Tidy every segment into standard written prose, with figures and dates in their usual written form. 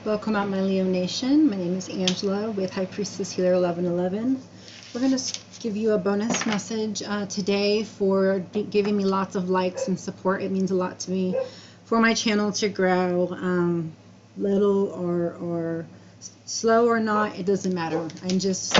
Welcome out, my Leo Nation. My name is Angela with High Priestess Healer 1111. We're going to give you a bonus message today for giving me lots of likes and support. It means a lot to me for my channel to grow. Little or slow or not, it doesn't matter. I'm just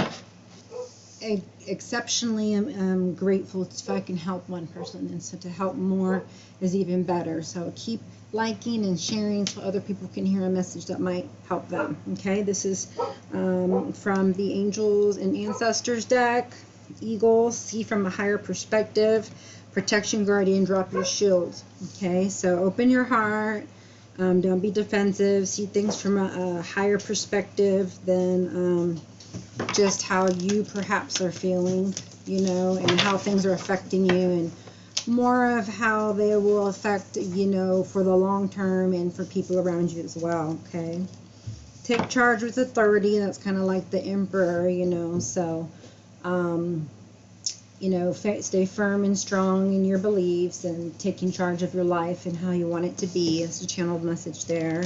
exceptionally grateful if I can help one person, and so to help more is even better. So keep liking and sharing so other people can hear a message that might help them. Okay, this is from the Angels and Ancestors deck. Eagle, see from a higher perspective. Protection, Guardian, drop your shield. Okay, so open your heart. Don't be defensive. See things from a higher perspective than just how you perhaps are feeling, you know, and how things are affecting you, and more of how they will affect, you know, for the long term and for people around you as well. Okay, take charge with authority. That's kind of like the Emperor, you know. So you know, stay firm and strong in your beliefs and taking charge of your life and how you want it to be. It's a channeled message there.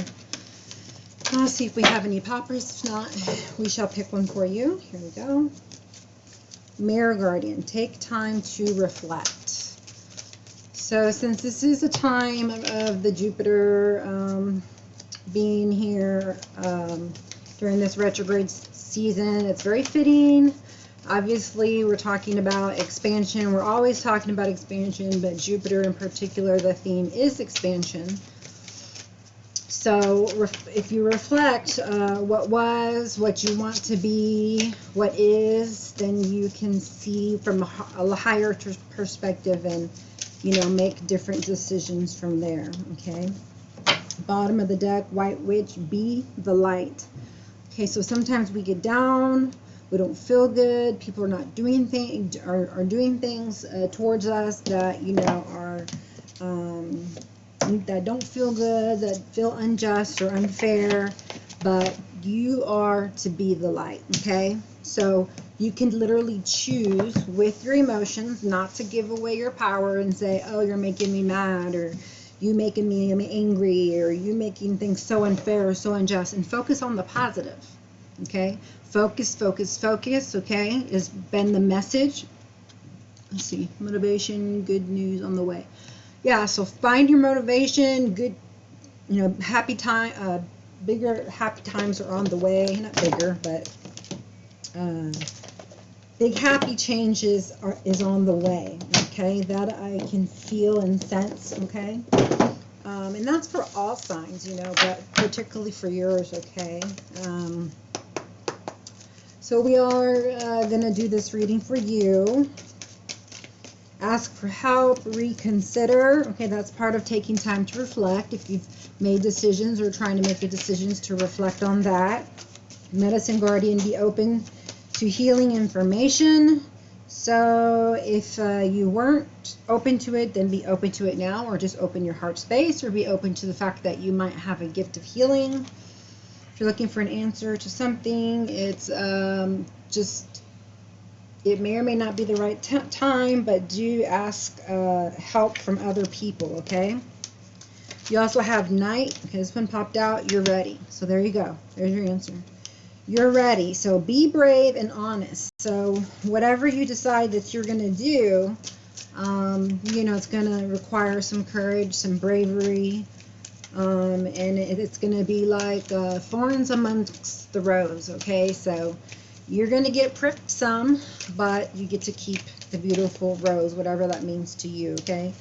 I'll see if we have any poppers. If not, we shall pick one for you. Here we go. Mirror Guardian, take time to reflect. So since this is a time of the Jupiter being here during this retrograde season, it's very fitting. Obviously, we're talking about expansion. We're always talking about expansion, but Jupiter in particular, the theme is expansion. So if you reflect what was, what you want to be, what is, then you can see from a higher perspective and, you know, make different decisions from there. Okay. Bottom of the deck, White Witch, be the light. Okay, so sometimes we get down, we don't feel good, people are not doing things, are doing things towards us that, you know, are that don't feel good, that feel unjust or unfair, but you are to be the light. Okay, so you can literally choose with your emotions not to give away your power and say, oh, you're making me mad, or you making me angry, or you making things so unfair or so unjust, and focus on the positive. Okay, focus, focus, focus. Okay, has been the message. Let's see, motivation, good news on the way. Yeah, so find your motivation. Good, you know, happy time, bigger happy times are on the way. Not bigger, but big happy changes is on the way. Okay, that I can feel and sense. Okay, and that's for all signs, you know, but particularly for yours. Okay. So we are gonna do this reading for you. Ask for help, reconsider. Okay, that's part of taking time to reflect. If you've made decisions or trying to make the decisions, to reflect on that. Medicine Guardian, be open to healing information. So if you weren't open to it, then be open to it now, or just open your heart space, or be open to the fact that you might have a gift of healing. If you're looking for an answer to something, it's just, it may or may not be the right time, but do ask help from other people. Okay, you also have Knight. Okay, this one popped out. You're ready. So there you go. There's your answer. You're ready. So be brave and honest. So whatever you decide that you're going to do, you know, it's going to require some courage, some bravery, and it's going to be like thorns amongst the rose. Okay, so you're going to get pricked some, but you get to keep the beautiful rose, whatever that means to you. Okay,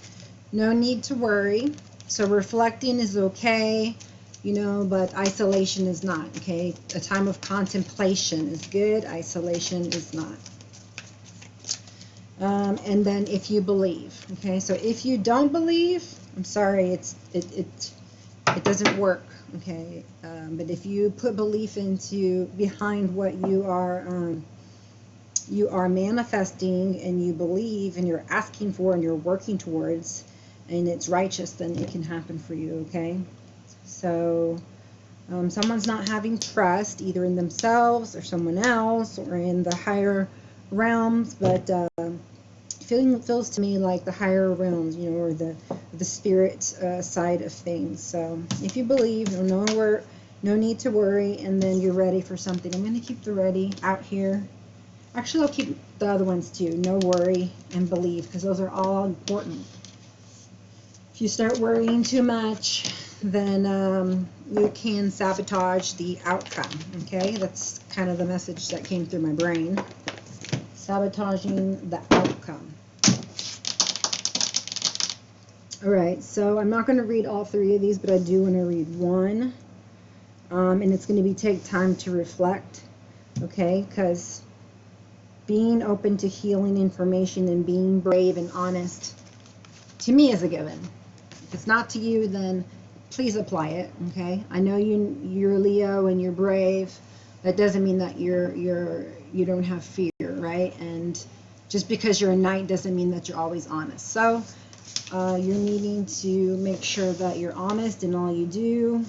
no need to worry. So reflecting is okay, you know, but isolation is not. Okay, a time of contemplation is good, isolation is not. And then if you believe. Okay, so if you don't believe, I'm sorry, it doesn't work. Okay, but if you put belief into behind what you are manifesting, and you believe, and you're asking for, and you're working towards, and it's righteous, then it can happen for you. Okay, so someone's not having trust either in themselves or someone else or in the higher realms, but feels to me like the higher realms, you know, or the spirit side of things. So if you believe, you know where No need to worry, and then you're ready for something. I'm going to keep the ready out here. Actually, I'll keep the other ones too. No worry and believe, because those are all important. If you start worrying too much, then you can sabotage the outcome, okay? That's kind of the message that came through my brain. Sabotaging the outcome. All right, so I'm not going to read all three of these, but I do want to read one. And it's going to be take time to reflect, okay? Because being open to healing information and being brave and honest, to me, is a given. If it's not to you, then please apply it, okay? I know you're Leo and you're brave. That doesn't mean that you don't have fear, right? And just because you're a knight doesn't mean that you're always honest. So you're needing to make sure that you're honest in all you do,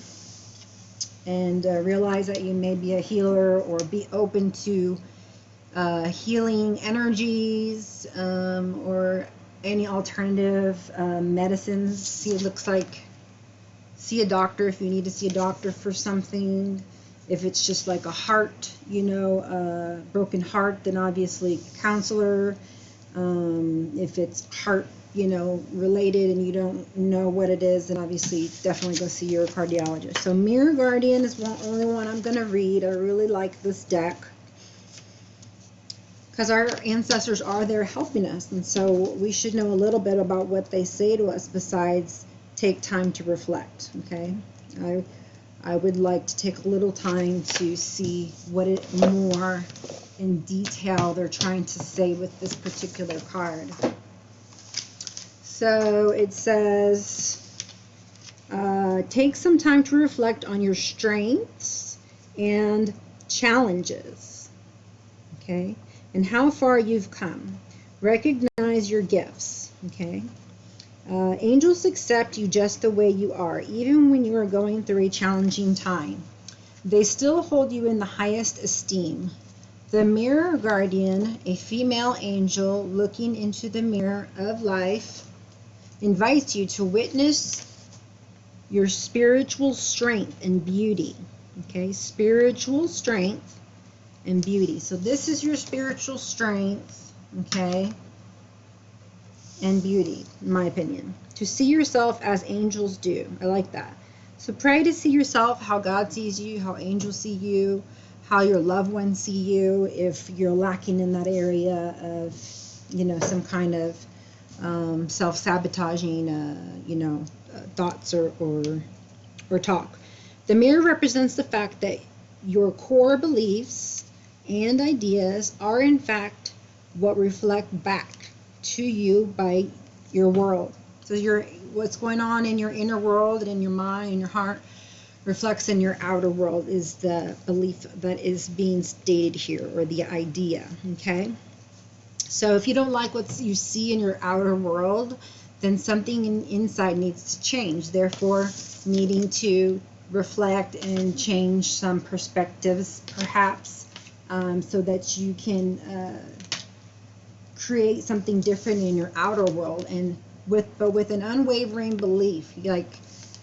and realize that you may be a healer, or be open to healing energies, or any alternative medicines. See a doctor if you need to see a doctor for something. If it's just like a heart, broken heart, then obviously counselor. If it's heart, related and you don't know what it is, then obviously definitely go see your cardiologist. So Mirror Guardian is the only one I'm going to read. I really like this deck because our ancestors are there helping us, and so we should know a little bit about what they say to us besides take time to reflect, okay? I would like to take a little time to see what more in detail they're trying to say with this particular card. So it says, take some time to reflect on your strengths and challenges, okay, and how far you've come. Recognize your gifts, okay. Angels accept you just the way you are, even when you are going through a challenging time. They still hold you in the highest esteem. The Mirror Guardian, a female angel looking into the mirror of life, invites you to witness your spiritual strength and beauty. Okay, spiritual strength and beauty. So this is your spiritual strength, okay, and beauty, in my opinion. To see yourself as angels do. I like that. So pray to see yourself how God sees you, how angels see you, how your loved ones see you, if you're lacking in that area of, some kind of self-sabotaging, thoughts or talk. The mirror represents the fact that your core beliefs and ideas are in fact what reflect back to you by your world. So what's going on in your inner world and in your mind and your heart reflects in your outer world, is the belief that is being stated here, or the idea, okay? So if you don't like what you see in your outer world, then something inside needs to change. Therefore, needing to reflect and change some perspectives, perhaps, so that you can create something different in your outer world, and with an unwavering belief, like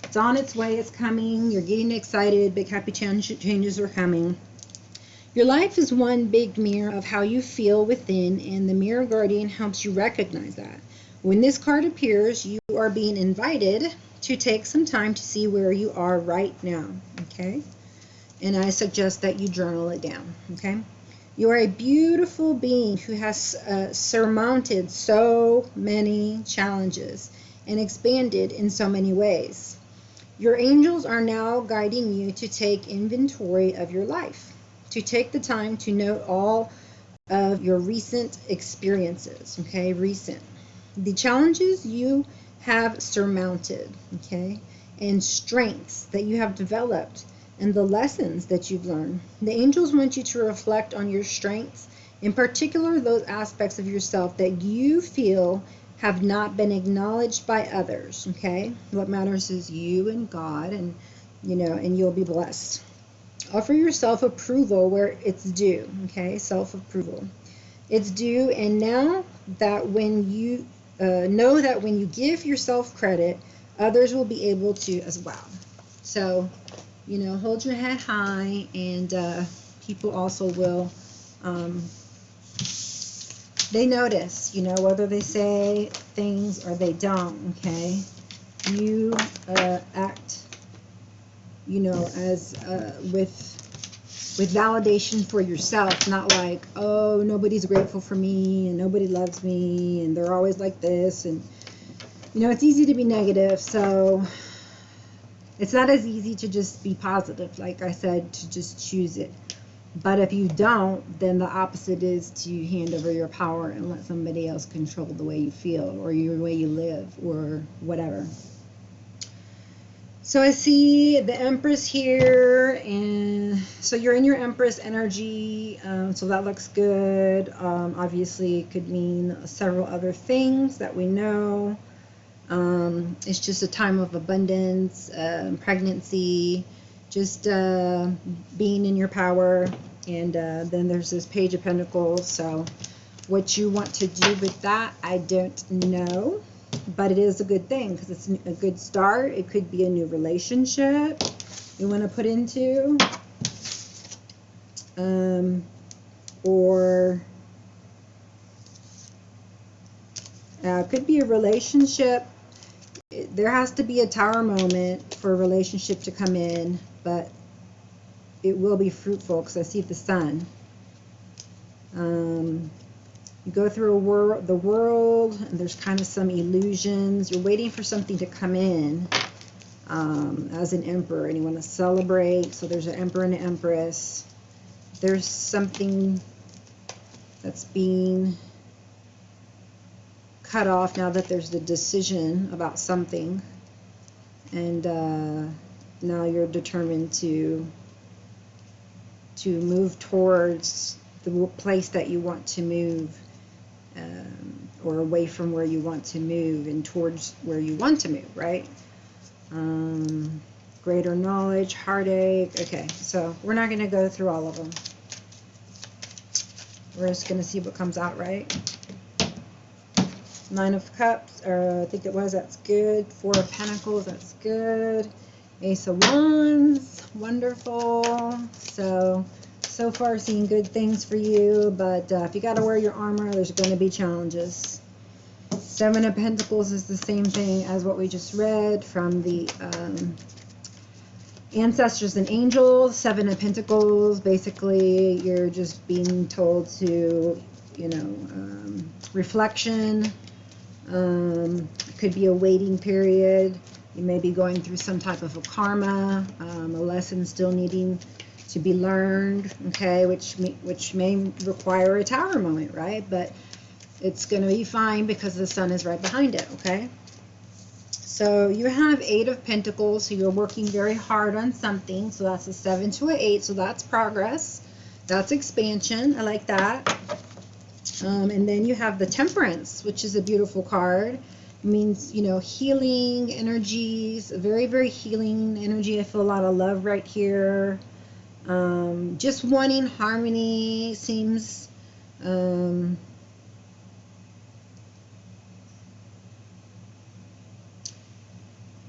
it's on its way, it's coming, you're getting excited, big happy changes are coming. Your life is one big mirror of how you feel within, and the Mirror Guardian helps you recognize that. When this card appears, you are being invited to take some time to see where you are right now, okay? And I suggest that you journal it down, okay? You are a beautiful being who has surmounted so many challenges and expanded in so many ways. Your angels are now guiding you to take inventory of your life, to take the time to note all of your recent experiences, okay, the challenges you have surmounted, okay, and strengths that you have developed, and the lessons that you've learned. The angels want you to reflect on your strengths, in particular those aspects of yourself that you feel have not been acknowledged by others, okay? What matters is you and God, and and you'll be blessed. Offer yourself approval where it's due, okay? Self-approval. It's due, and now that when you know that when you give yourself credit, others will be able to as well. So you know, hold your head high, and people also will, they notice, you know, whether they say things or they don't, okay? You act, you know, as with validation for yourself, not like, oh, nobody's grateful for me and nobody loves me and they're always like this. And, you know, it's easy to be negative, so it's not as easy to just be positive, like I said, to just choose it. But if you don't, then the opposite is to hand over your power and let somebody else control the way you feel or your way you live or whatever. So I see the Empress here, and so you're in your Empress energy, so that looks good. Obviously, it could mean several other things that we know. It's just a time of abundance, pregnancy, just being in your power. And then there's this Page of Pentacles. So what you want to do with that, I don't know. But it is a good thing because it's a good start. It could be a new relationship you want to put into. Or it could be a relationship. There has to be a tower moment for a relationship to come in, but it will be fruitful because I see the sun. You go through the world, and there's kind of some illusions. You're waiting for something to come in as an emperor, and you want to celebrate. So there's an emperor and an empress. There's something that's being cut off now that there's the decision about something, and now you're determined to move towards the place that you want to move, or away from where you want to move and towards where you want to move, right? Greater knowledge, heartache. Okay, so we're not going to go through all of them. We're just going to see what comes out, right? Nine of Cups, or I think it was, that's good. Four of Pentacles, that's good. Ace of Wands, wonderful. So far seeing good things for you, but if you got to wear your armor, there's going to be challenges. Seven of Pentacles is the same thing as what we just read from the Ancestors and Angels. Seven of Pentacles, basically you're just being told to, you know, reflection. It could be a waiting period. You may be going through some type of a karma, a lesson still needing to be learned, okay, which may require a tower moment, right? But it's going to be fine because the sun is right behind it, okay? So you have Eight of Pentacles, so you're working very hard on something. So that's a 7 to an 8, so that's progress. That's expansion. I like that. And then you have the Temperance, which is a beautiful card. It means, you know, healing energies, very, very healing energy. I feel a lot of love right here. Just wanting harmony seems,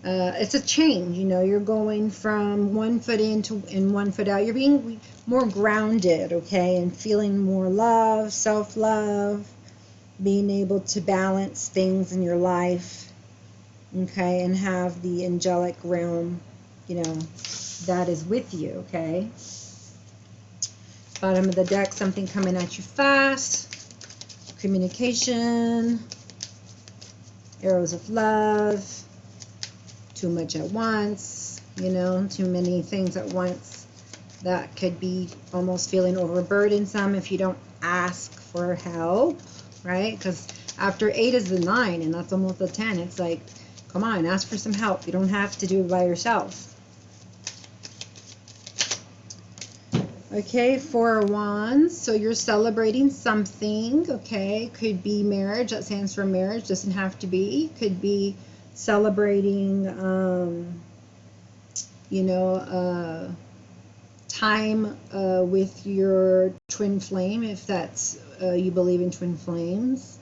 it's a change, you know, you're going from one foot in and one foot out. You're being more grounded, okay, and feeling more love, self-love, being able to balance things in your life, okay, and have the angelic realm, you know, that is with you, okay. Bottom of the deck, something coming at you fast, communication, arrows of love, too much at once, you know, too many things at once. That could be almost feeling overburdensome if you don't ask for help, right? Because after 8 is the 9, and that's almost a 10. It's like, come on, ask for some help. You don't have to do it by yourself. Okay, 4 of Wands, so you're celebrating something, okay? Could be marriage, that stands for marriage, doesn't have to be. Could be celebrating, you know, time with your twin flame, if that's, you believe in twin flames.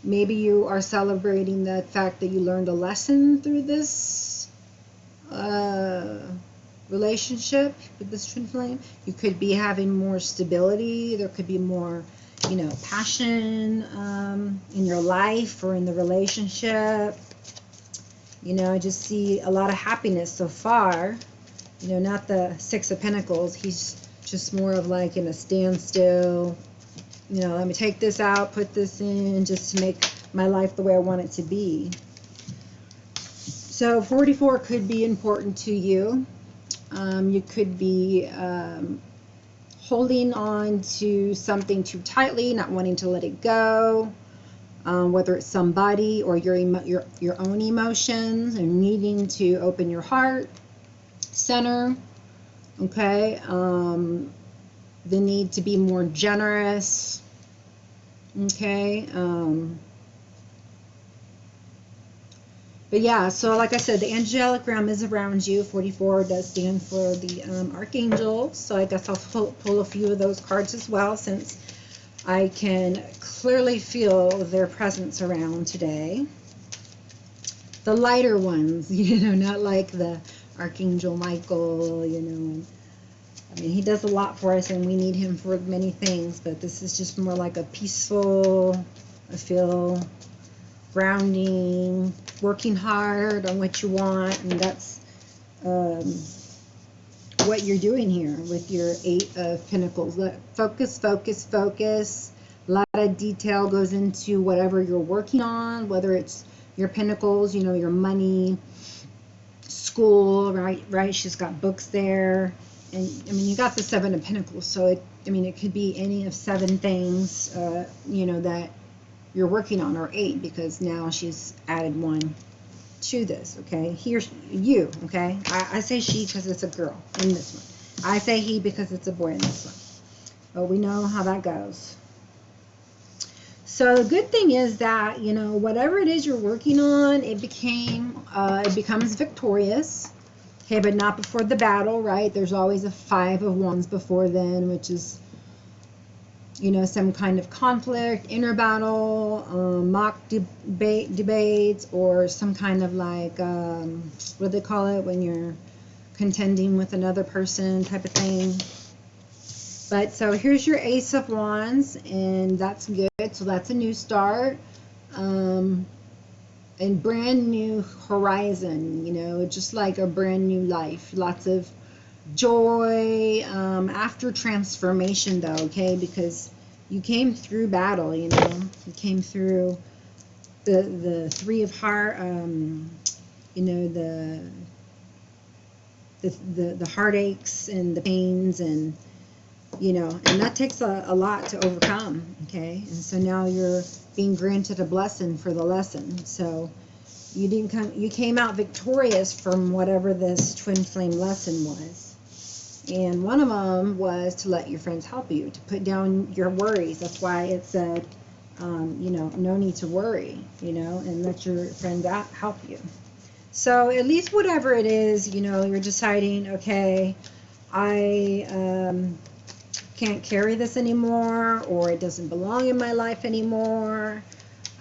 Maybe you are celebrating the fact that you learned a lesson through this relationship with this twin flame. You could be having more stability. There could be more, you know, passion in your life or in the relationship. You know, I just see a lot of happiness so far. You know, not the Six of Pentacles. He's just more of like in a standstill. You know, let me take this out, put this in, just to make my life the way I want it to be. So 44 could be important to you. You could be holding on to something too tightly, not wanting to let it go. Whether it's somebody or your own emotions, and needing to open your heart center. Okay. The need to be more generous. Okay. But yeah, so like I said, the angelic realm is around you. 44 does stand for the archangel. So I guess I'll pull a few of those cards as well, since I can clearly feel their presence around today. The lighter ones, you know, not like the Archangel Michael, you know. I mean, he does a lot for us and we need him for many things, but this is just more like a peaceful, I feel, grounding, working hard on what you want, and that's what you're doing here with your Eight of Pentacles. Focus, focus, focus. A lot of detail goes into whatever you're working on, whether it's your pentacles, you know, your money, school, right? She's got books there. And I mean, you got the Seven of Pentacles, so it could be any of 7 things, you know, that you're working on, or 8, because now she's added 1 to this. Okay, here's you. Okay, I say she because it's a girl in this one. I say he because it's a boy in this one. But we know how that goes. So the good thing is that, you know, whatever it is you're working on, it becomes victorious. Okay, but not before the battle, right? There's always a 5 of Wands before then, which is, you know, some kind of conflict, inner battle, mock debates, or some kind of like, what do they call it when you're contending with another person type of thing. But so here's your Ace of Wands, and that's good. So that's a new start, and brand new horizon, you know, just like a brand new life. Lots of joy after transformation, though, okay, because you came through battle, you know, you came through the 3 of heart, you know, the heartaches and the pains, and you know, and that takes a lot to overcome. Okay, and so now you're being granted a blessing for the lesson. So you came out victorious from whatever this twin flame lesson was. And one of them was to let your friends help you, to put down your worries. That's why it said, you know, no need to worry, you know, and let your friends help you. So at least whatever it is, you know, you're deciding, okay, I can't carry this anymore, or it doesn't belong in my life anymore,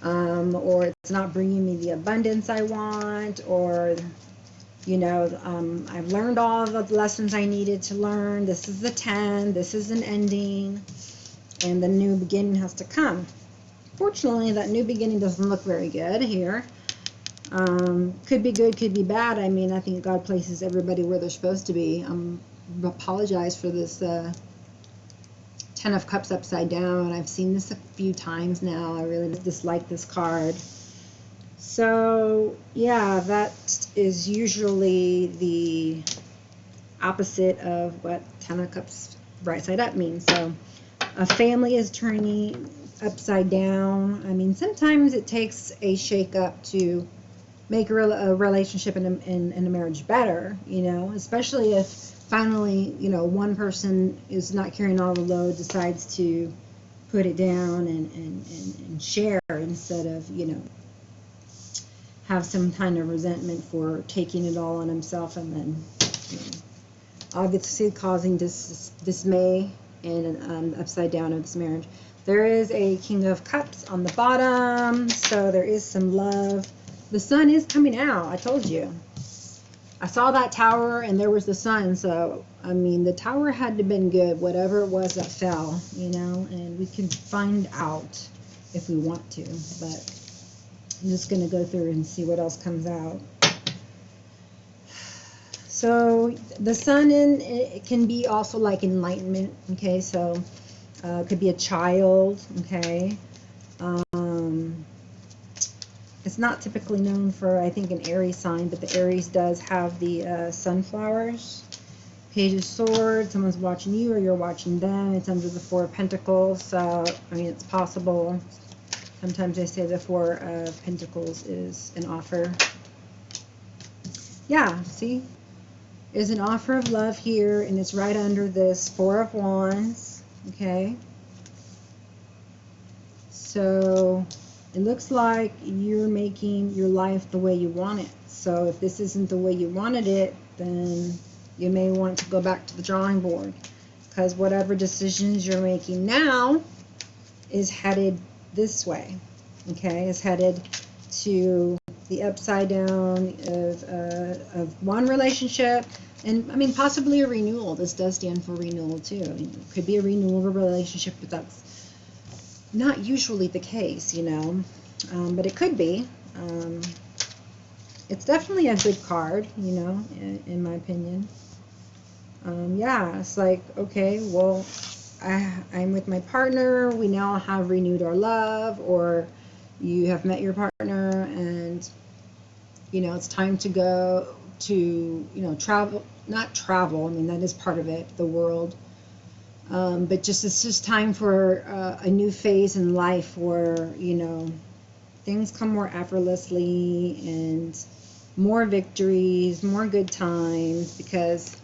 or it's not bringing me the abundance I want, or you know, I've learned all the lessons I needed to learn. This is the 10. This is an ending, and the new beginning has to come. Fortunately, that new beginning doesn't look very good here. Could be good, could be bad. I mean, I think God places everybody where they're supposed to be. Apologize for this 10 of Cups upside down. I've seen this a few times now. I really dislike this card. So yeah, that is usually the opposite of what 10 of Cups right side up means. So a family is turning upside down. I mean, sometimes it takes a shake up to make a relationship and a marriage better, you know, especially if finally, you know, one person is not carrying all the load, decides to put it down and share, instead of, you know, have some kind of resentment for taking it all on himself, and then, you know, obviously causing dismay and upside down of this marriage. There is a King of Cups on the bottom, so there is some love. The sun is coming out, I told you. I saw that tower and there was the sun, so I mean the tower had to have been good, whatever it was that fell, you know, and we can find out if we want to, but I'm just going to go through and see what else comes out. So the sun it can be also like enlightenment, okay, so it could be a child, okay. It's not typically known for, I think, an Aries sign, but the Aries does have the sunflowers. Page of Swords, someone's watching you or you're watching them. It's under the Four of Pentacles, so, I mean, it's possible. Sometimes they say the Four of Pentacles is an offer. Yeah, see? There's an offer of love here, and it's right under this Four of Wands, okay? So it looks like you're making your life the way you want it. So if this isn't the way you wanted it, then you may want to go back to the drawing board, because whatever decisions you're making now is headed this way, okay? Is headed to the upside down of one relationship, and I mean possibly a renewal. This does stand for renewal too. I mean, it could be a renewal of a relationship, but that's not usually the case, you know, but it could be. It's definitely a good card, you know, in my opinion. Yeah, it's like, okay, well, I'm with my partner, we now have renewed our love, or you have met your partner and, you know, it's time to go to, you know, travel, not travel, I mean, that is part of it, the world. But just it's just time for a new phase in life where, you know, things come more effortlessly and more victories, more good times, because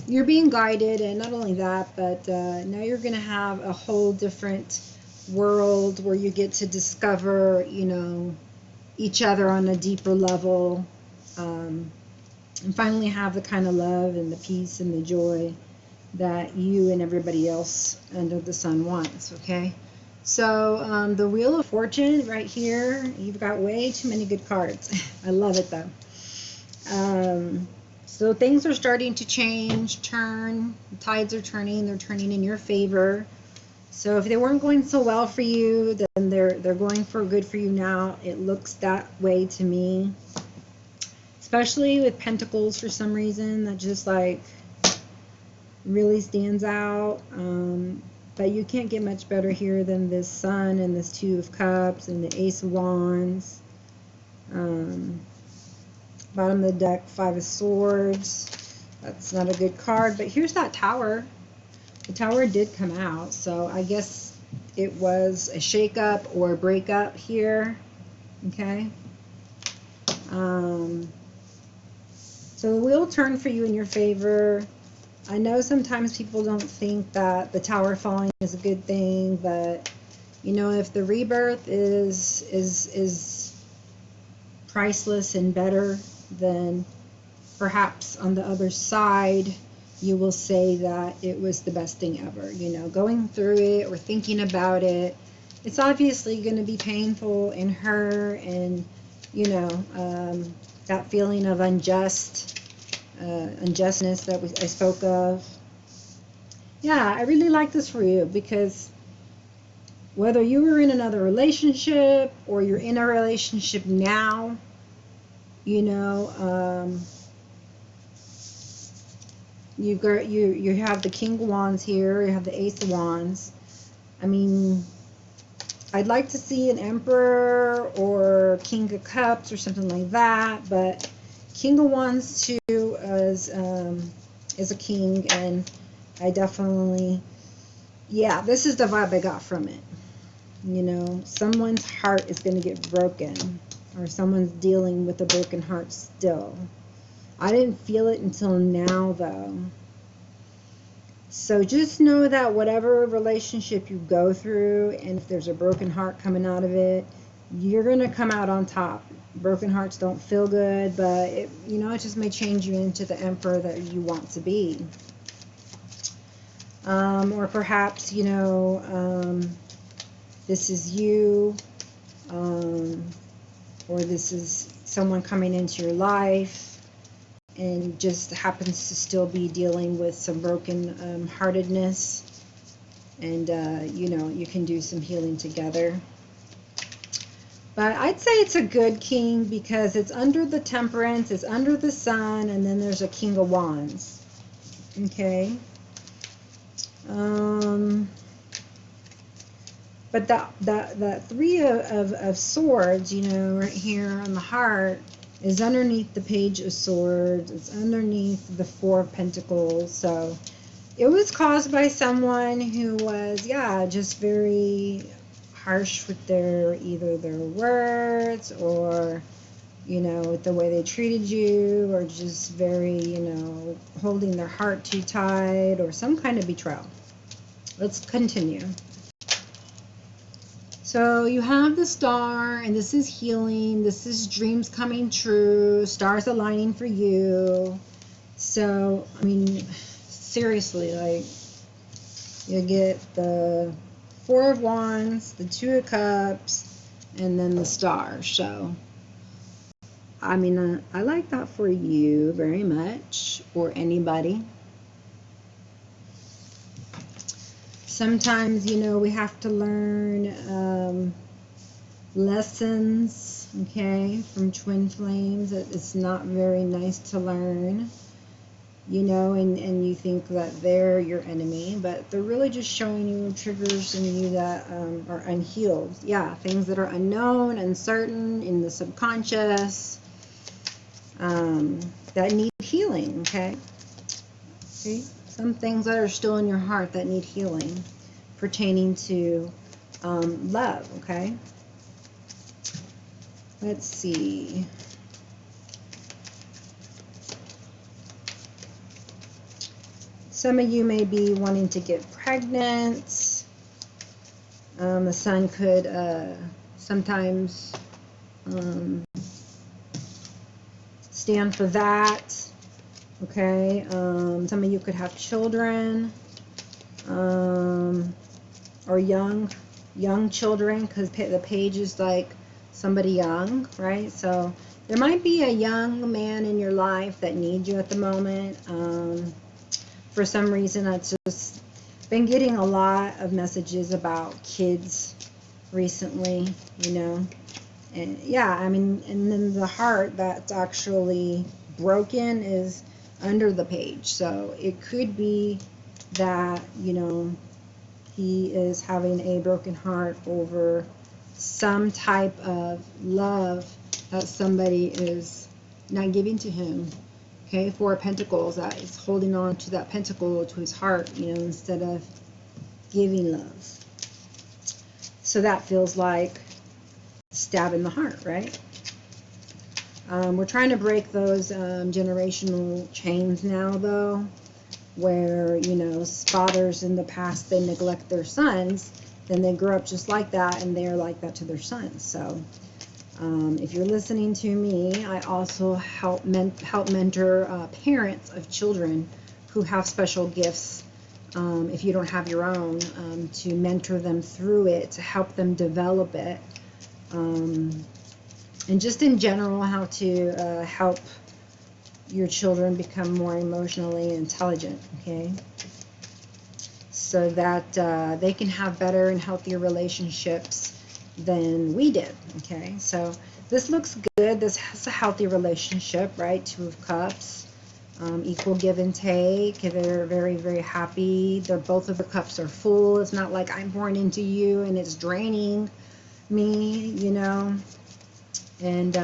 you're being guided. And not only that, but now you're going to have a whole different world where you get to discover, you know, each other on a deeper level, and finally have the kind of love and the peace and the joy that you and everybody else under the sun wants, okay? So the Wheel of Fortune right here, you've got way too many good cards. I love it though. So things are starting to change, turn, the tides are turning, they're turning in your favor. So if they weren't going so well for you, then they're going for good for you now. It looks that way to me. Especially with Pentacles for some reason, that just like really stands out. But you can't get much better here than this Sun and this Two of Cups and the Ace of Wands. Bottom of the deck, Five of Swords. That's not a good card, but here's that Tower. The Tower did come out, so I guess it was a shake-up or a breakup here, okay? So the wheel turned for you in your favor. I know sometimes people don't think that the Tower falling is a good thing, but you know, if the rebirth is priceless and better, then perhaps on the other side you will say that it was the best thing ever. You know, going through it or thinking about it, it's obviously going to be painful and hurt, and you know, that feeling of unjustness that I spoke of. Yeah, I really like this for you, because whether you were in another relationship or you're in a relationship now, you know, you have the King of Wands here, you have the Ace of Wands. I mean, I'd like to see an Emperor or King of Cups or something like that, but King of Wands too is a king, and I definitely, yeah, this is the vibe I got from it. You know, someone's heart is going to get broken, or someone's dealing with a broken heart still. I didn't feel it until now though. So just know that whatever relationship you go through, and if there's a broken heart coming out of it, you're going to come out on top. Broken hearts don't feel good, but it, you know, it just may change you into the Emperor that you want to be. Or perhaps, you know, this is you, or this is someone coming into your life. and just happens to still be dealing with some broken heartedness. And, you know, you can do some healing together. But I'd say it's a good king because it's under the temperance, it's under the sun, and then there's a king of wands. Okay. But the three of swords, you know, right here on the heart, is underneath the page of swords. It's underneath the four of pentacles. So it was caused by someone who was, yeah, just very harsh with either their words or, you know, with the way they treated you, or just very, you know, holding their heart too tight, or some kind of betrayal. Let's continue. So you have the star, and this is healing. This is dreams coming true, stars aligning for you. So, I mean, seriously, like, you get the Four of Wands, the Two of Cups, and then the Star. So, I mean, I like that for you very much, or anybody. Sometimes, you know, we have to learn lessons, okay, from twin flames. It's not very nice to learn, you know, and you think that they're your enemy, but they're really just showing you triggers in you that are unhealed. Yeah, things that are unknown, uncertain, in the subconscious, that need healing, okay? See? Some things that are still in your heart that need healing, pertaining to love, okay? Let's see. Some of you may be wanting to get pregnant. The sun could sometimes stand for that. Okay, some of you could have children, or young children, because the page is like somebody young, right? So there might be a young man in your life that needs you at the moment. For some reason, I've just been getting a lot of messages about kids recently, you know. And yeah, I mean, and then the heart that's actually broken is under the page. So it could be that, you know, he is having a broken heart over some type of love that somebody is not giving to him. Okay, Four of Pentacles, that is holding on to that pentacle to his heart, you know, instead of giving love. So that feels like stab in the heart, right? We're trying to break those generational chains now, though, where, you know, fathers in the past, they neglect their sons, then they grow up just like that, and they're like that to their sons. So if you're listening to me, I also help mentor parents of children who have special gifts, if you don't have your own, to mentor them through it, to help them develop it. And just in general, how to help your children become more emotionally intelligent, okay? So that they can have better and healthier relationships than we did, okay? So this looks good. This has a healthy relationship, right? Two of Cups, equal give and take. They're very, very happy. Both of the cups are full. It's not like I'm pouring into you and it's draining me, you know? And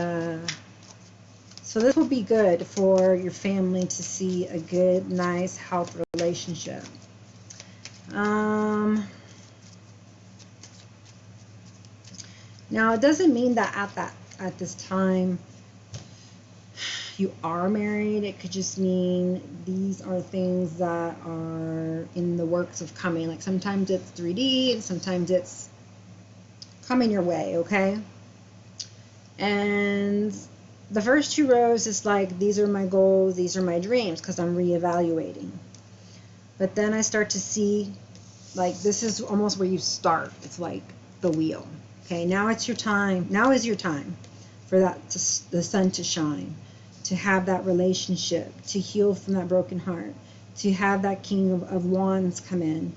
so this will be good for your family to see a good, nice, healthy relationship. Now, it doesn't mean that at this time you are married. It could just mean these are things that are in the works of coming. Like sometimes it's 3D and sometimes it's coming your way, okay? And the first two rows is like, these are my goals, these are my dreams, because I'm reevaluating. But then I start to see, like, this is almost where you start. It's like the wheel. Okay, now it's your time. Now is your time for the sun to shine, to have that relationship, to heal from that broken heart, to have that King of Wands come in,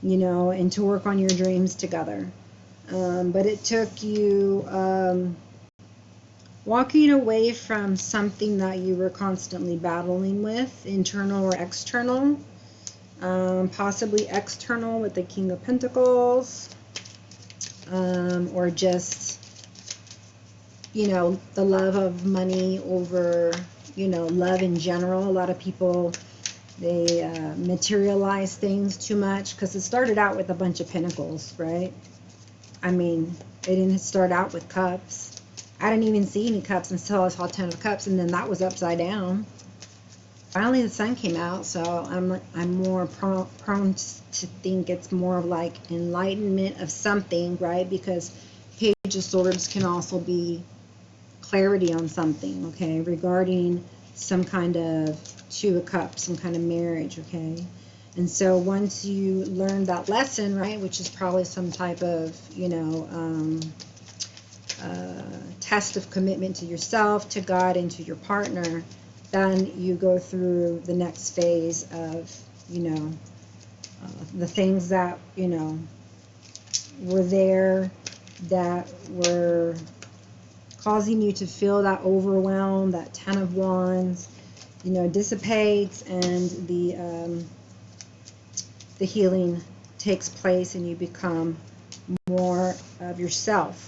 you know, and to work on your dreams together. But it took you walking away from something that you were constantly battling with, internal or external, possibly external with the King of Pentacles, or just, you know, the love of money over, you know, love in general. A lot of people, they materialize things too much, because it started out with a bunch of pentacles, right? I mean, it didn't start out with cups. I didn't even see any cups until I saw 10 of cups, and then that was upside down. Finally, the sun came out, so I'm more prone to think it's more of like enlightenment of something, right? Because Page of Swords can also be clarity on something, okay, regarding some kind of Two of Cups, some kind of marriage, okay? And so once you learn that lesson, right, which is probably some type of, you know, test of commitment to yourself, to God, and to your partner, then you go through the next phase of, you know, the things that, you know, were there that were causing you to feel that overwhelm, that 10 of Wands, you know, dissipates, and the healing takes place, and you become more of yourself,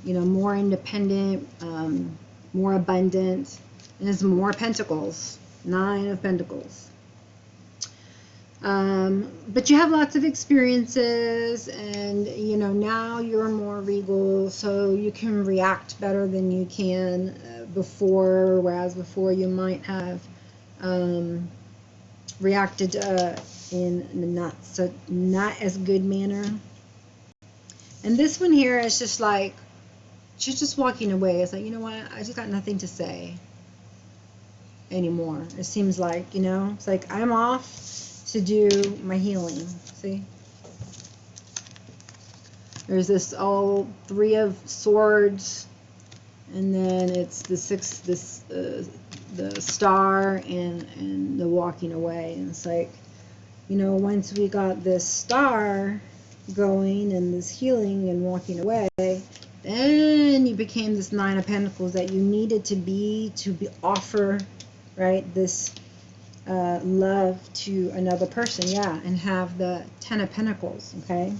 you know, more independent, more abundant, and it's more Pentacles, 9 of Pentacles. But you have lots of experiences, and, you know, now you're more regal, so you can react better than you can before, whereas before you might have reacted in not as good manner. And this one here is just like, she's just walking away. It's like, you know what, I just got nothing to say anymore. It seems like, you know, it's like I'm off to do my healing. See, there's this all 3 of Swords, and then it's the 6, the Star, and the walking away. And it's like, you know, once we got this Star going and this healing and walking away, then you became this 9 of Pentacles that you needed to be offer, right, this love to another person, yeah, and have the 10 of Pentacles, okay?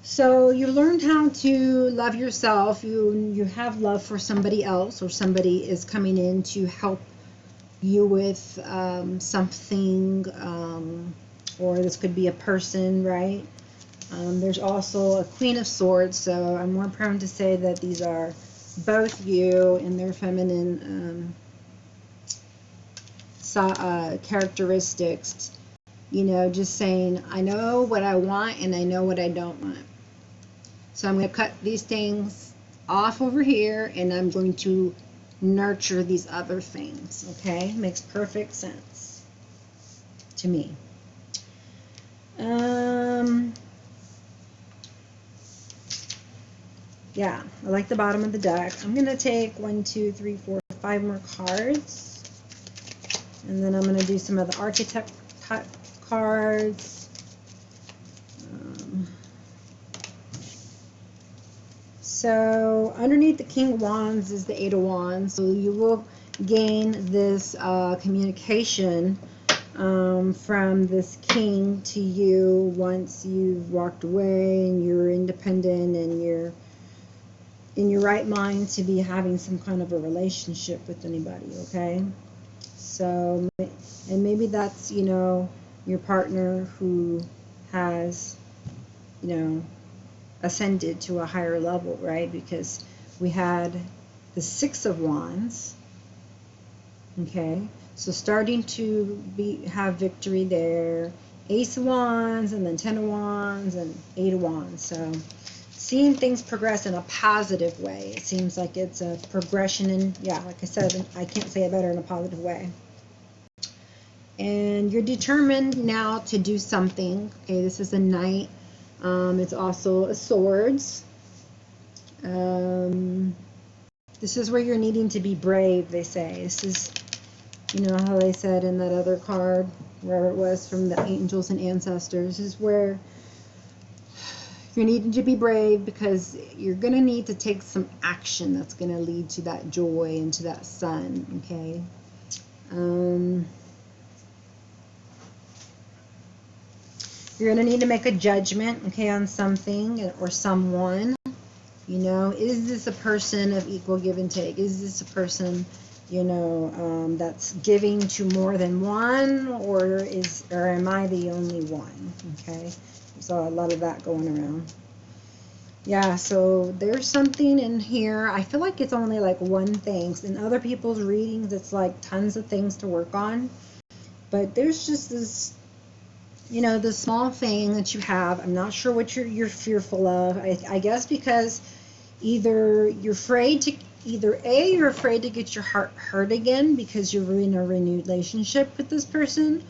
So you learned how to love yourself. You have love for somebody else, or somebody is coming in to help you with something, or this could be a person, right? There's also a Queen of Swords, so I'm more prone to say that these are both you in their feminine characteristics. You know, just saying, I know what I want and I know what I don't want. So I'm going to cut these things off over here, and I'm going to nurture these other things, okay? Makes perfect sense to me. Yeah, I like the bottom of the deck. I'm going to take 1, 2, 3, 4, 5 more cards. And then I'm going to do some of the archetype type cards. So underneath the King of Wands is the 8 of Wands. So you will gain this communication from this king to you once you've walked away and you're independent and you're in your right mind to be having some kind of a relationship with anybody, okay? So, and maybe that's, you know, your partner who has, you know, ascended to a higher level, right? Because we had the 6 of Wands, okay? So starting to have victory there, Ace of Wands, and then 10 of Wands, and 8 of Wands. So seeing things progress in a positive way. It seems like it's a progression, and yeah, like I said, I can't say it better, in a positive way. And you're determined now to do something. Okay, this is a Knight. It's also a Swords. This is where you're needing to be brave, they say. This is, you know how they said in that other card, wherever it was from the angels and ancestors, this is where you're needing to be brave, because you're going to need to take some action that's going to lead to that joy and to that sun, okay? You're going to need to make a judgment, okay, on something or someone. You know, is this a person of equal give and take? Is this a person, you know, that's giving to more than one, or am I the only one? Okay, so a lot of that going around. Yeah, so there's something in here. I feel like it's only like one thing. In other people's readings, it's like tons of things to work on. But there's just this, you know, the small thing that you have. I'm not sure what you're fearful of. I guess because either you're afraid to, you're afraid to get your heart hurt again because you're in a renewed relationship with this person,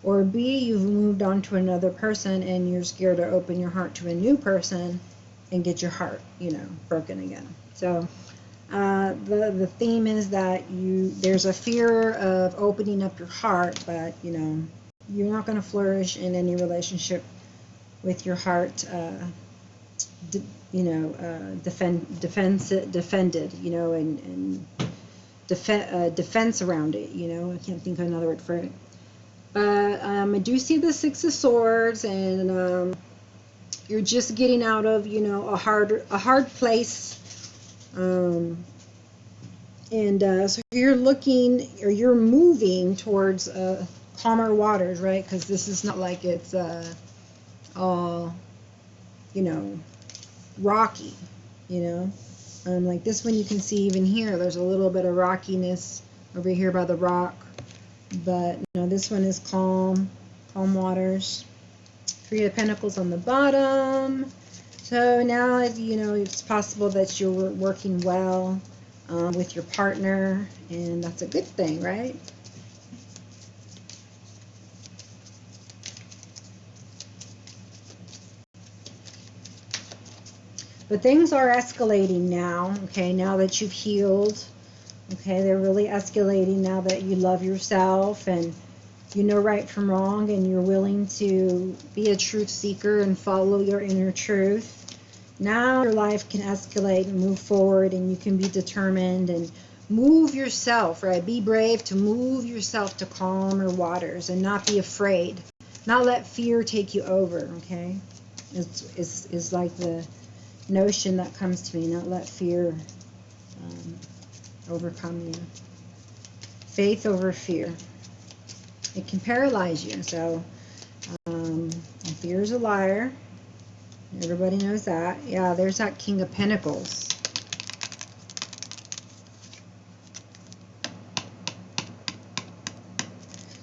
or B, you've moved on to another person and you're scared to open your heart to a new person and get your heart, you know, broken again. So the theme is that there's a fear of opening up your heart, but you know, you're not going to flourish in any relationship with your heart defended, you know, and defense around it, you know. I can't think of another word for it. But I do see the Six of Swords, and you're just getting out of, you know, a hard place, and so you're looking, or you're moving towards calmer waters, right? Because this is not like it's all, you know, rocky, you know. Like this one, you can see even here, there's a little bit of rockiness over here by the rock, but you know, this one is calm waters. Three of Pentacles on the bottom. So now, you know, it's possible that you're working well with your partner, and that's a good thing, right? But things are escalating now, okay, now that you've healed. Okay, they're really escalating now that you love yourself and you know right from wrong, and you're willing to be a truth seeker and follow your inner truth. Now your life can escalate and move forward, and you can be determined and move yourself, right? Be brave to move yourself to calmer waters and not be afraid. Not let fear take you over, okay? It's like the notion that comes to me, not let fear overcome you. Faith over fear. It can paralyze you. So fear is a liar. Everybody knows that. Yeah, there's that King of Pentacles.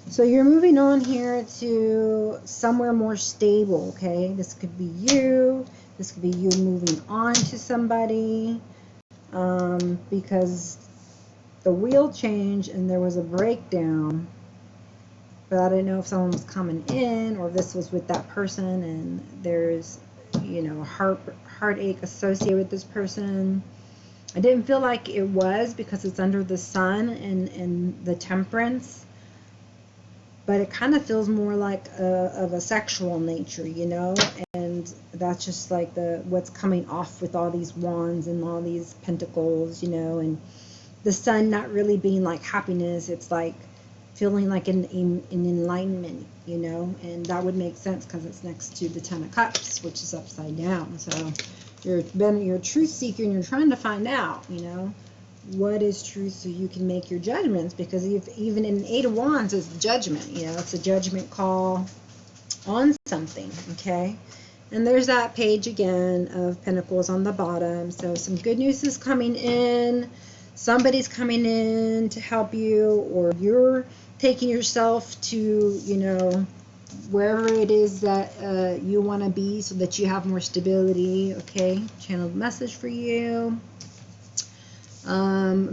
So you're moving on here to somewhere more stable, okay? This could be you. This could be you moving on to somebody, because the wheel changed and there was a breakdown. But I didn't know if someone was coming in, or if this was with that person and there's, you know, a heartache associated with this person. I didn't feel like it was, because it's under the sun and the Temperance. But it kind of feels more like of a sexual nature, you know, and that's just like what's coming off with all these wands and all these pentacles, you know, and the sun not really being like happiness. It's like feeling like an enlightenment, you know, and that would make sense because it's next to the Ten of Cups, which is upside down. So you're a truth seeker and you're trying to find out, you know, what is truth so you can make your judgments, because even in Eight of Wands is judgment, you know, it's a judgment call on something, okay? And there's that page again of Pentacles on the bottom. So some good news is coming in. Somebody's coming in to help you, or you're taking yourself to, you know, wherever it is that you want to be so that you have more stability, okay? Channeled message for you.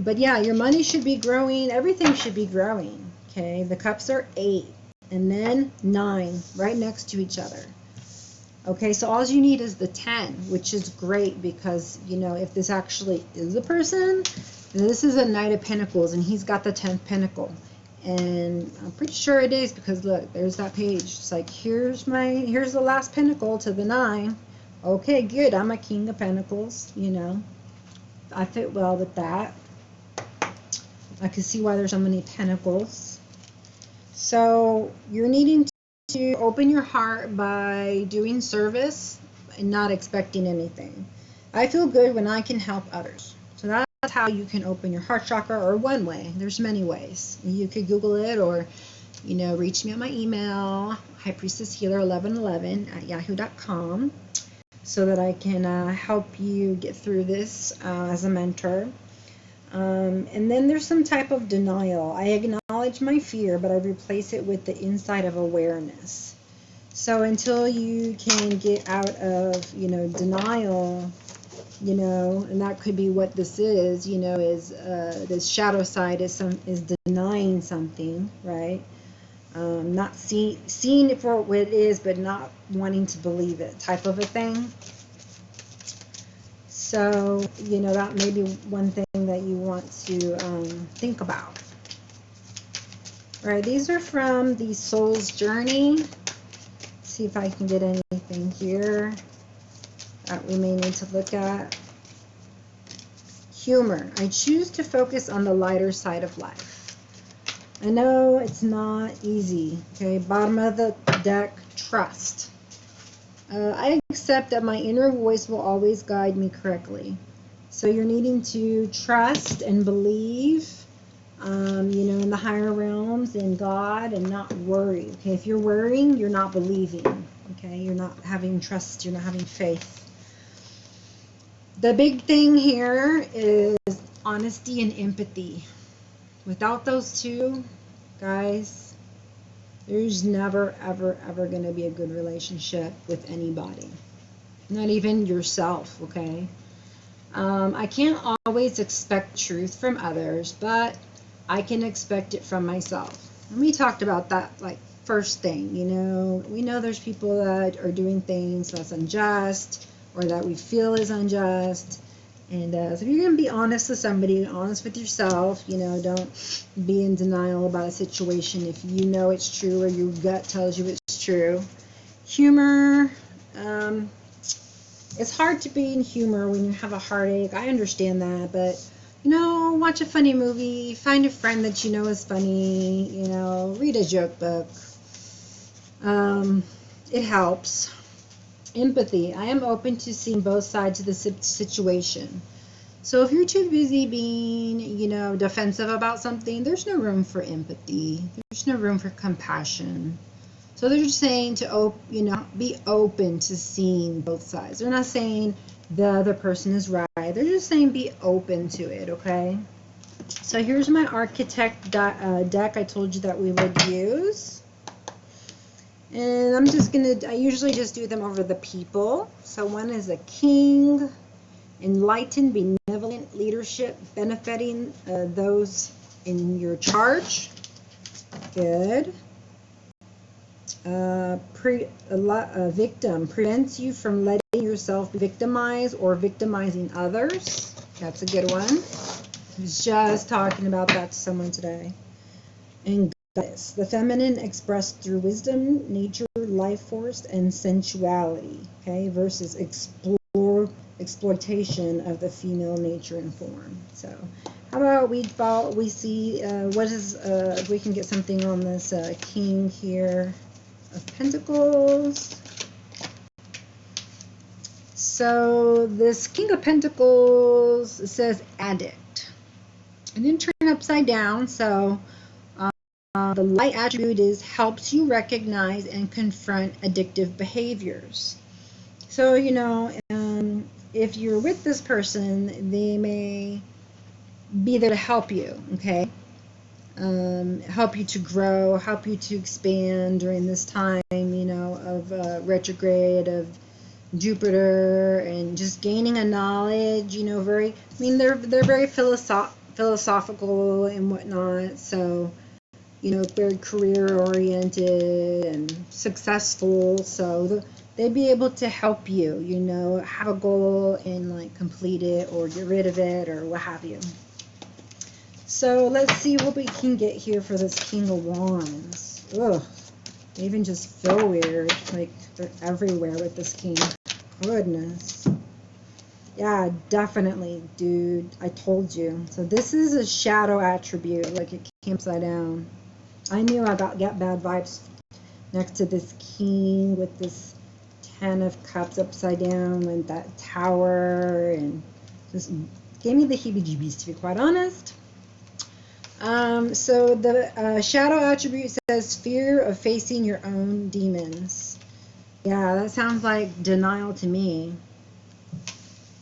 But yeah, your money should be growing. Everything should be growing, okay? The cups are 8 and then 9 right next to each other. Okay, so all you need is the 10, which is great because, you know, if this actually is a person, And this is a Knight of Pentacles, and he's got the 10th Pentacle. And I'm pretty sure it is, because look, there's that page. It's like, here's the last Pentacle to the 9. Okay, good. I'm a King of Pentacles, you know. I fit well with that. I can see why there's so many Pentacles. So you're needing to open your heart by doing service and not expecting anything. I feel good when I can help others. So that's how you can open your heart chakra, or one way. There's many ways. You could Google it, or, you know, reach me at my email, highpriestesshealer1111@yahoo.com, so that I can help you get through this as a mentor. And then there's some type of denial. I acknowledge my fear, but I replace it with the insight of awareness. So until you can get out of, you know, denial, you know, and that could be what this is, you know, is this shadow side is denying something, right? Not seeing it for what it is, but not wanting to believe it, type of a thing. So, you know, that may be one thing that you want to think about. All right, these are from the Soul's Journey. Let's see if I can get anything here that we may need to look at. Humor. I choose to focus on the lighter side of life. I know it's not easy. Okay, bottom of the deck, trust. I accept that my inner voice will always guide me correctly. So you're needing to trust and believe, you know, in the higher realms, in God, and not worry. Okay, if you're worrying, you're not believing. Okay, you're not having trust, you're not having faith. The big thing here is honesty and empathy. Without those two, guys, there's never, ever, ever going to be a good relationship with anybody. Not even yourself, okay? I can't always expect truth from others, but I can expect it from myself. And we talked about that, like, first thing, you know. We know there's people that are doing things that's unjust, or that we feel is unjust. And so if you're going to be honest with somebody, honest with yourself, you know, don't be in denial about a situation if you know it's true, or your gut tells you it's true. Humor, it's hard to be in humor when you have a heartache. I understand that, but, you know, watch a funny movie, find a friend that you know is funny, you know, read a joke book. It helps. Empathy. I am open to seeing both sides of the situation. So if you're too busy being, you know, defensive about something, there's no room for empathy. There's no room for compassion. So they're just saying to, you know, be open to seeing both sides. They're not saying the other person is right. They're just saying be open to it, okay? So here's my Architect deck I told you that we would use. And I'm just going to, I usually just do them over the people. So one is a King, enlightened, benevolent leadership, benefiting those in your charge. Good. Victim, prevents you from letting yourself be victimized or victimizing others. That's a good one. I was just talking about that to someone today. And Goddess, the feminine expressed through wisdom, nature, life force, and sensuality, okay, versus exploitation of the female nature and form. So how about we see what is, if we can get something on this King here of Pentacles. So this King of Pentacles, it says addict. And then turn upside down, so the light attribute is helps you recognize and confront addictive behaviors. So, you know, if you're with this person, they may be there to help you, okay? Help you to grow, help you to expand during this time, you know, of retrograde, of Jupiter, and just gaining a knowledge, you know, they're very philosophical and whatnot, so, you know, very career oriented and successful, so they'd be able to help you, you know, have a goal and like complete it or get rid of it or what have you. So let's see what we can get here for this King of Wands. Ugh, they even just feel weird. Like they're everywhere with this King. Goodness. Yeah, definitely, dude. I told you. So this is a shadow attribute. Like it came upside down. I knew I got bad vibes next to this King with this 10 of Cups upside down and that Tower, and just gave me the heebie-jeebies, to be quite honest. So the shadow attribute says fear of facing your own demons. Yeah, that sounds like denial to me.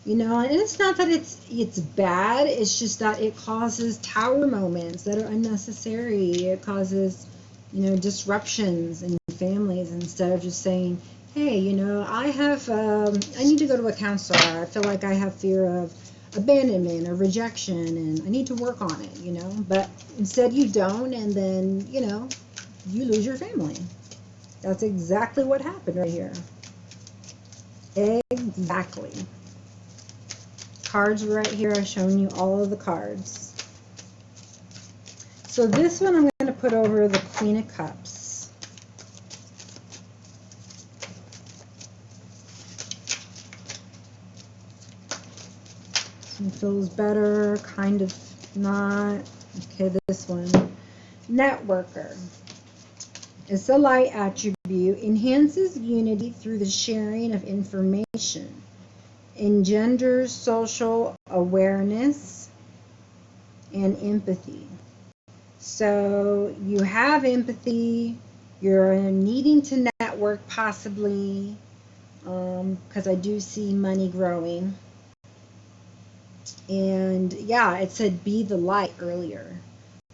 You know, and it's not that it's bad, it's just that it causes tower moments that are unnecessary. It causes, you know, disruptions in families, instead of just saying, hey, you know, I need to go to a counselor. I feel like I have fear of abandonment or rejection and I need to work on it, you know. But instead you don't, and then, you know, you lose your family. That's exactly what happened right here. Exactly. Cards right here. I've shown you all of the cards. So this one I'm going to put over the Queen of Cups. This one feels better, kind of not. Okay, this one. Networker. It's a light attribute. Enhances unity through the sharing of information. Engenders social awareness and empathy. So you have empathy, you're needing to network possibly, because I do see money growing. And yeah, it said be the light earlier.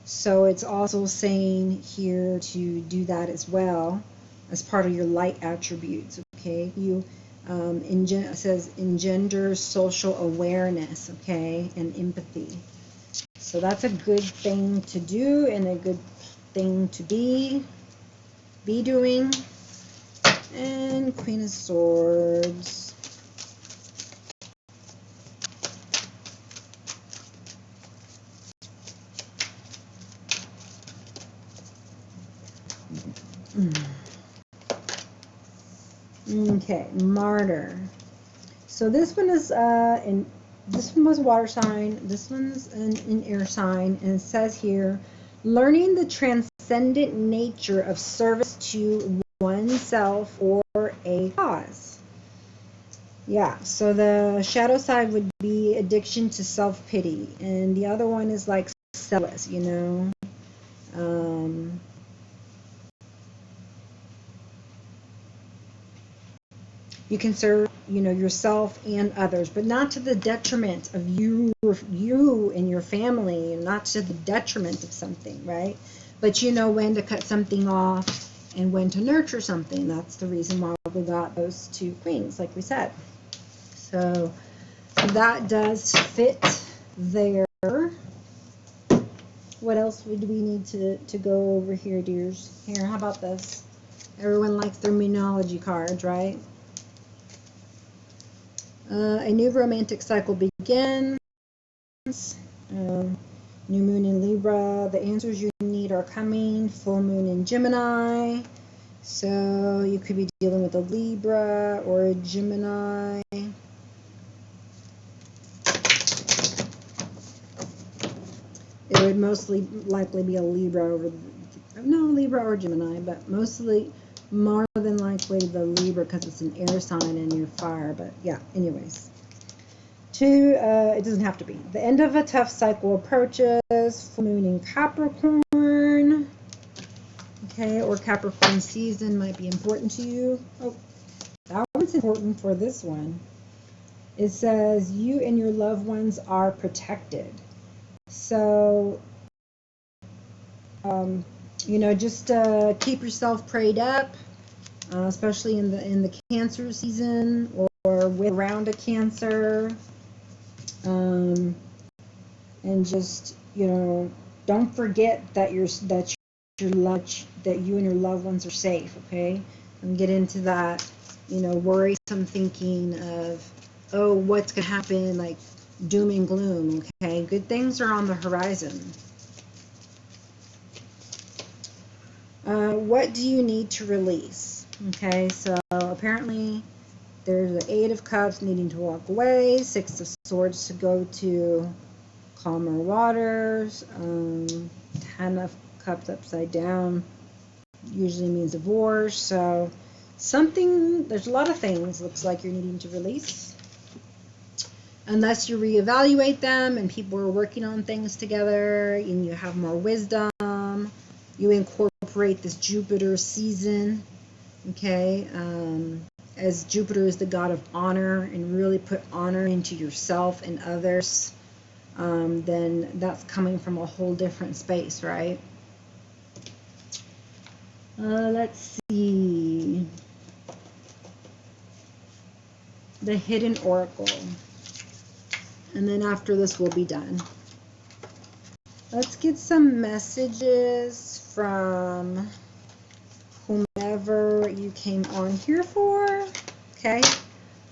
So it's also saying here to do that as well as part of your light attributes, okay? It says engender social awareness, okay, and empathy. So that's a good thing to do and a good thing to be doing. And Queen of Swords. Okay, Martyr. So this one is this one was water sign, this one's an air sign, and it says here, learning the transcendent nature of service to oneself or a cause. Yeah, so the shadow side would be addiction to self-pity, and the other one is like selfless, you know. You can serve, you know, yourself and others, but not to the detriment of you and your family, not to the detriment of something, right? But you know when to cut something off and when to nurture something. That's the reason why we got those two queens, like we said. So that does fit there. What else would we need to go over here, dears? Here, how about this? Everyone likes their Moonology cards, right? A new romantic cycle begins. New moon in Libra. The answers you need are coming. Full moon in Gemini. So you could be dealing with a Libra or a Gemini. It would mostly likely be a Libra Libra or Gemini, but mostly more than likely the Libra because it's an air sign and you're fire. But yeah, anyways. It doesn't have to be. The end of a tough cycle approaches. Full moon in Capricorn. Okay, or Capricorn season might be important to you. Oh, that one's important for this one. It says you and your loved ones are protected. So, you know, just keep yourself prayed up, especially in the Cancer season or around a Cancer. And just, you know, don't forget that you and your loved ones are safe. Okay, and get into that, you know, worrisome thinking of, oh, what's gonna happen, like doom and gloom. Okay, good things are on the horizon. what do you need to release? Okay, so apparently there's the 8 of Cups needing to walk away, 6 of Swords to go to calmer waters, 10 of Cups upside down usually means divorce. So something, there's a lot of things looks like you're needing to release. Unless you reevaluate them and people are working on things together and you have more wisdom, you incorporate this Jupiter season, okay, as Jupiter is the god of honor, and really put honor into yourself and others, then that's coming from a whole different space, right? Let's see. The Hidden Oracle. And then after this, we'll be done. Let's get some messages from whomever you came on here for. Okay.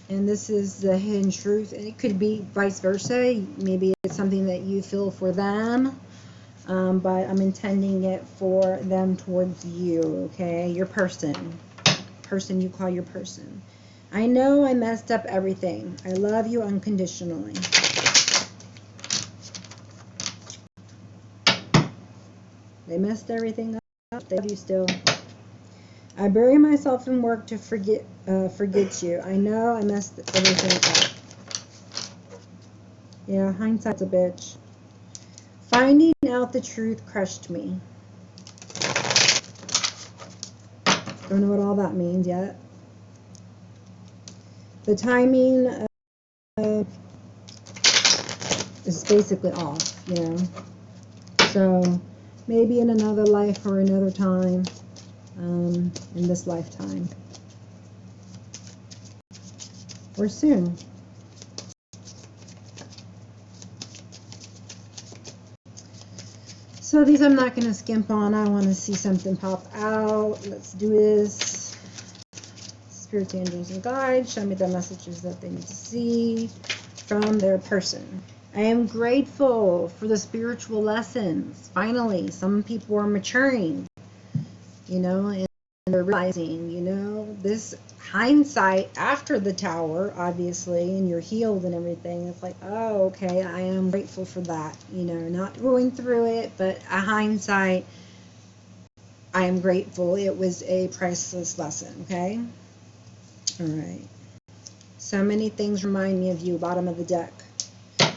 And this is the hidden truth. And it could be vice versa. Maybe it's something that you feel for them. But I'm intending it for them towards you. Okay. Your person. Person you call your person. I know I messed up everything. I love you unconditionally. They messed everything up. They love you still. I bury myself in work to forget you. I know I messed everything up. Yeah, hindsight's a bitch. Finding out the truth crushed me. Don't know what all that means yet. The timing is basically off, you know. So maybe in another life or another time, in this lifetime. Or soon. So these I'm not going to skimp on. I want to see something pop out. Let's do this. Spirits, angels, and guides, show me the messages that they need to see from their person. I am grateful for the spiritual lessons. Finally, some people are maturing, you know, and they're realizing, you know, this hindsight after the Tower, obviously, and you're healed and everything. It's like, oh, okay, I am grateful for that, you know, not going through it, but a hindsight, I am grateful. It was a priceless lesson, okay? All right. So many things remind me of you, bottom of the deck.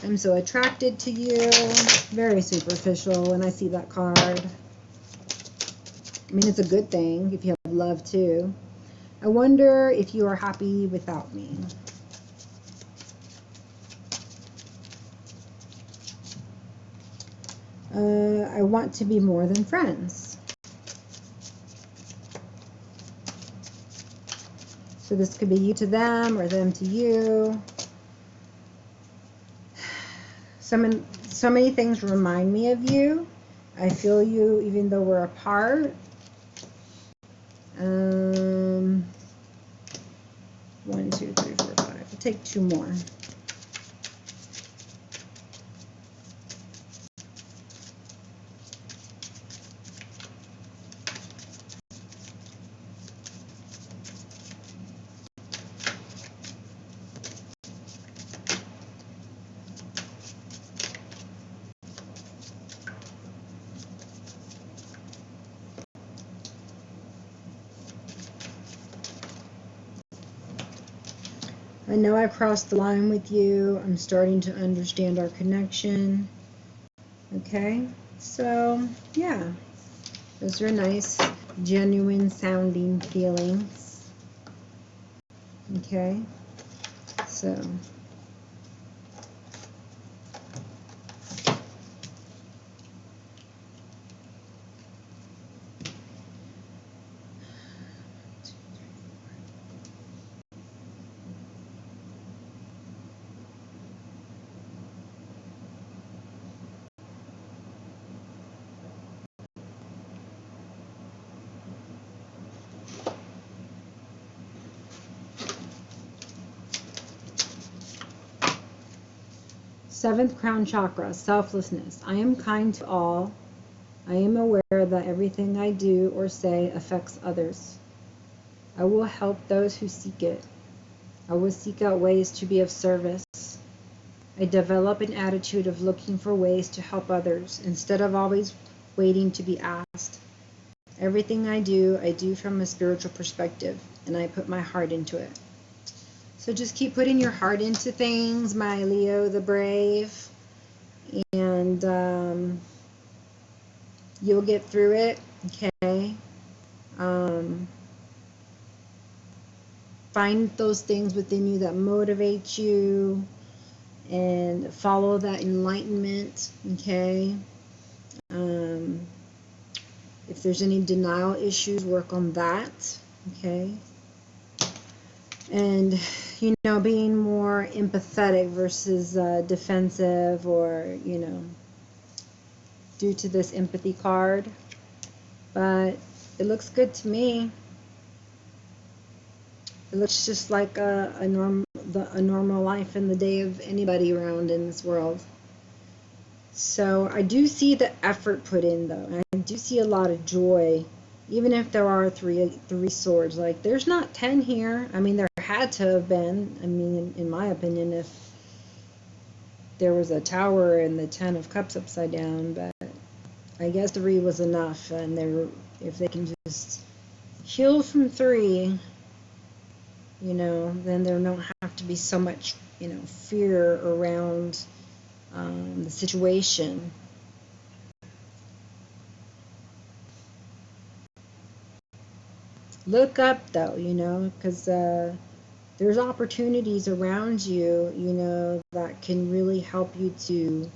I'm so attracted to you. Very superficial when I see that card. I mean, it's a good thing if you have love too. I wonder if you are happy without me. I want to be more than friends. So this could be you to them or them to you. So many things remind me of you. I feel you even though we're apart. 1, 2, 3, 4, 5. I'll take 2 more. I know I crossed the line with you. I'm starting to understand our connection. Okay, so yeah, those are nice, genuine sounding feelings. Okay, so. Seventh crown chakra, selflessness. I am kind to all. I am aware that everything I do or say affects others. I will help those who seek it. I will seek out ways to be of service. I develop an attitude of looking for ways to help others instead of always waiting to be asked. Everything I do from a spiritual perspective, and I put my heart into it. So just keep putting your heart into things, my Leo the Brave, and you'll get through it, okay? Find those things within you that motivate you and follow that enlightenment, okay? If there's any denial issues, work on that, okay? And, you know, being more empathetic versus defensive, or, you know, due to this empathy card. But it looks good to me. It looks just like a normal life in the day of anybody around in this world. So I do see the effort put in, though. I do see a lot of joy, even if there are three swords. Like, there's not 10 here. I mean, there had to have been. I mean, in my opinion, if there was a tower and the 10 of cups upside down, but I guess 3 was enough. And if they can just heal from 3, you know, then there don't have to be so much, you know, fear around the situation. Look up, though, you know, because there's opportunities around you, you know, that can really help you to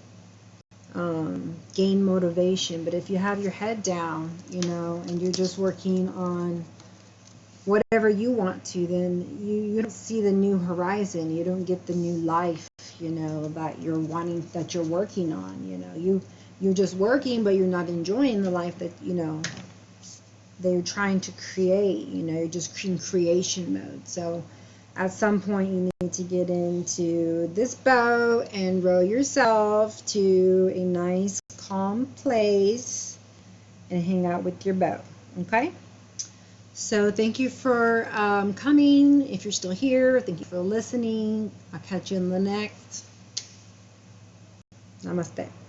gain motivation. But if you have your head down, you know, and you're just working on whatever you want to, then you don't see the new horizon. You don't get the new life, you know, that you're wanting, that you're working on. You know, you're just working, but you're not enjoying the life that, you know, they're trying to create. You know, you're just in creation mode. So at some point you need to get into this boat and row yourself to a nice calm place and hang out with your boat. Okay? So thank you for coming. If you're still here, thank you for listening. I'll catch you in the next. Namaste.